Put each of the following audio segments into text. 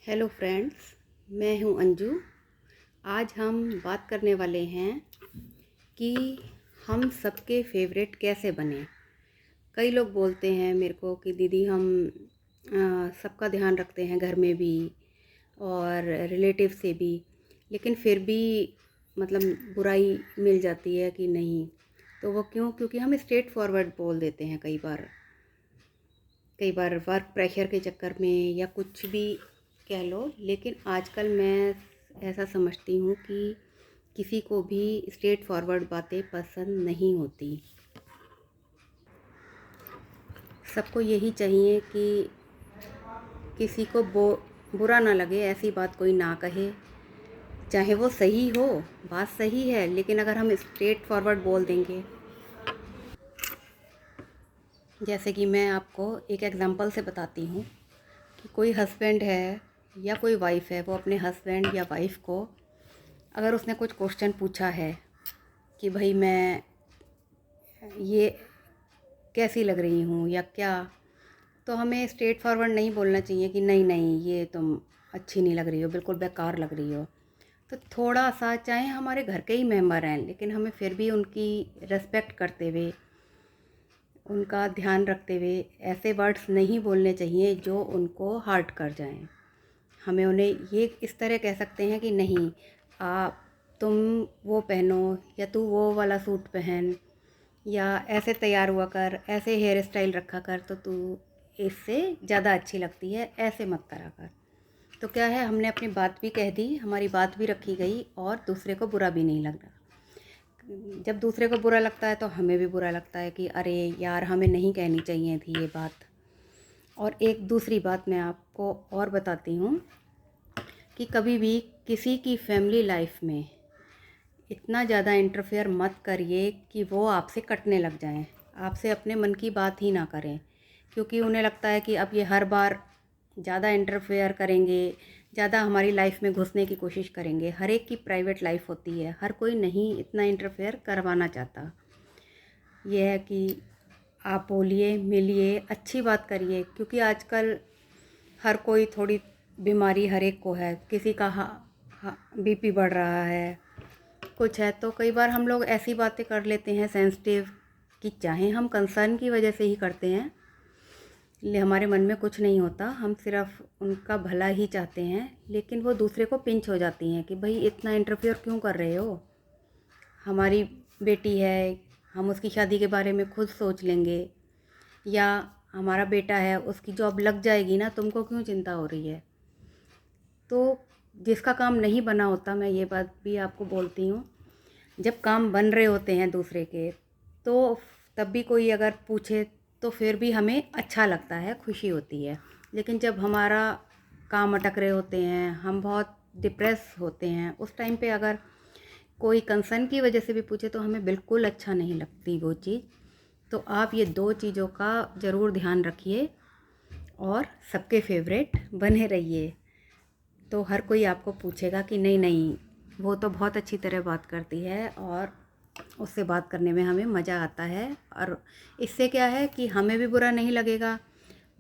Hello friends, मैं हूं अंजू। आज हम बात करने वाले हैं कि हम सबके फेवरेट कैसे बने। कई लोग बोलते हैं मेरे को कि दीदी हम सबका ध्यान रखते हैं, घर में भी और रिलेटिव से भी, लेकिन फिर भी मतलब बुराई मिल जाती है कि नहीं। तो वो क्यों? क्योंकि हम स्ट्रेट फॉरवर्ड बोल देते हैं कई बार वर्क प्रेशर के चक्कर में या कुछ भी कह लो। लेकिन आजकल मैं ऐसा समझती हूँ कि किसी को भी स्ट्रेट फॉरवर्ड बातें पसंद नहीं होती। सबको यही चाहिए कि किसी को बुरा ना लगे, ऐसी बात कोई ना कहे, चाहे वो सही हो, बात सही है, लेकिन अगर हम स्ट्रेट फॉरवर्ड बोल देंगे। जैसे कि मैं आपको एक एग्जांपल से बताती हूँ कि कोई हस्बैंड है या कोई वाइफ़ है, वो अपने हस्बैंड या वाइफ़ को अगर उसने कुछ क्वेश्चन पूछा है कि भाई मैं ये कैसी लग रही हूँ या क्या, तो हमें स्ट्रेट फॉरवर्ड नहीं बोलना चाहिए कि नहीं नहीं ये तुम अच्छी नहीं लग रही हो, बिल्कुल बेकार लग रही हो। तो थोड़ा सा, चाहे हमारे घर के ही मेंबर हैं, लेकिन हमें फिर भी उनकी रिस्पेक्ट करते हुए, उनका ध्यान रखते हुए ऐसे वर्ड्स नहीं बोलने चाहिए जो उनको हर्ट कर जाएं। हमें उन्हें ये इस तरह कह सकते हैं कि नहीं, आप तुम वो पहनो या तू वो वाला सूट पहन, या ऐसे तैयार हुआ कर, ऐसे हेयर स्टाइल रखा कर, तो तू इससे ज़्यादा अच्छी लगती है, ऐसे मत करा कर। तो क्या है, हमने अपनी बात भी कह दी, हमारी बात भी रखी गई और दूसरे को बुरा भी नहीं लग रहा। जब दूसरे को बुरा लगता है तो हमें भी बुरा लगता है कि अरे यार, हमें नहीं कहनी चाहिए थी ये बात। और एक दूसरी बात मैं आपको और बताती हूँ कि कभी भी किसी की फैमिली लाइफ में इतना ज़्यादा इंटरफेयर मत करिए कि वो आपसे कटने लग जाएं, आपसे अपने मन की बात ही ना करें, क्योंकि उन्हें लगता है कि अब ये हर बार ज़्यादा इंटरफेयर करेंगे, ज़्यादा हमारी लाइफ में घुसने की कोशिश करेंगे। हर एक की प्राइवेट लाइफ होती है, हर कोई नहीं इतना इंटरफेयर करवाना चाहता। यह है कि आप बोलिए, मिलिए, अच्छी बात करिए, क्योंकि आजकल हर कोई थोड़ी बीमारी हर एक को है। किसी का बीपी बढ़ रहा है, कुछ है, तो कई बार हम लोग ऐसी बातें कर लेते हैं सेंसिटिव कि चाहे हम कंसर्न की वजह से ही करते हैं, ले हमारे मन में कुछ नहीं होता, हम सिर्फ उनका भला ही चाहते हैं, लेकिन वो दूसरे को पिंच हो जाती हैं कि भाई इतना इंटरफेयर क्यों कर रहे हो, हमारी बेटी है, हम उसकी शादी के बारे में खुद सोच लेंगे, या हमारा बेटा है, उसकी जॉब लग जाएगी ना, तुमको क्यों चिंता हो रही है। तो जिसका काम नहीं बना होता, मैं ये बात भी आपको बोलती हूँ, जब काम बन रहे होते हैं दूसरे के, तो तब भी कोई अगर पूछे तो फिर भी हमें अच्छा लगता है, खुशी होती है। लेकिन जब हमारा काम अटक रहे होते हैं, हम बहुत डिप्रेस होते हैं, उस टाइम पे अगर कोई कंसर्न की वजह से भी पूछे तो हमें बिल्कुल अच्छा नहीं लगती वो चीज़। तो आप ये दो चीज़ों का ज़रूर ध्यान रखिए और सबके फेवरेट बने रहिए। तो हर कोई आपको पूछेगा कि नहीं नहीं, वो तो बहुत अच्छी तरह बात करती है और उससे बात करने में हमें मज़ा आता है। और इससे क्या है कि हमें भी बुरा नहीं लगेगा,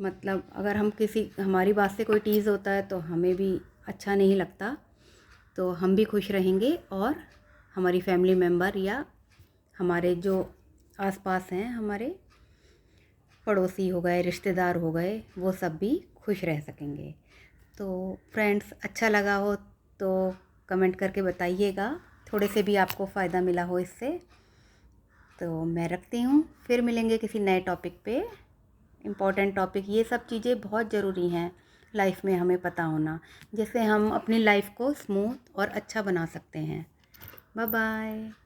मतलब अगर हम किसी हमारी बात से कोई टीज़ होता है तो हमें भी अच्छा नहीं लगता, तो हम भी खुश रहेंगे और हमारी फैमिली मेम्बर या हमारे जो आसपास हैं, हमारे पड़ोसी हो गए, रिश्तेदार हो गए, वो सब भी खुश रह सकेंगे। तो फ्रेंड्स, अच्छा लगा हो तो कमेंट करके बताइएगा, थोड़े से भी आपको फ़ायदा मिला हो इससे। तो मैं रखती हूँ, फिर मिलेंगे किसी नए टॉपिक पे। इम्पॉर्टेंट टॉपिक, ये सब चीज़ें बहुत ज़रूरी हैं लाइफ में हमें पता होना, जिससे हम अपनी लाइफ को स्मूथ और अच्छा बना सकते हैं। Bye bye.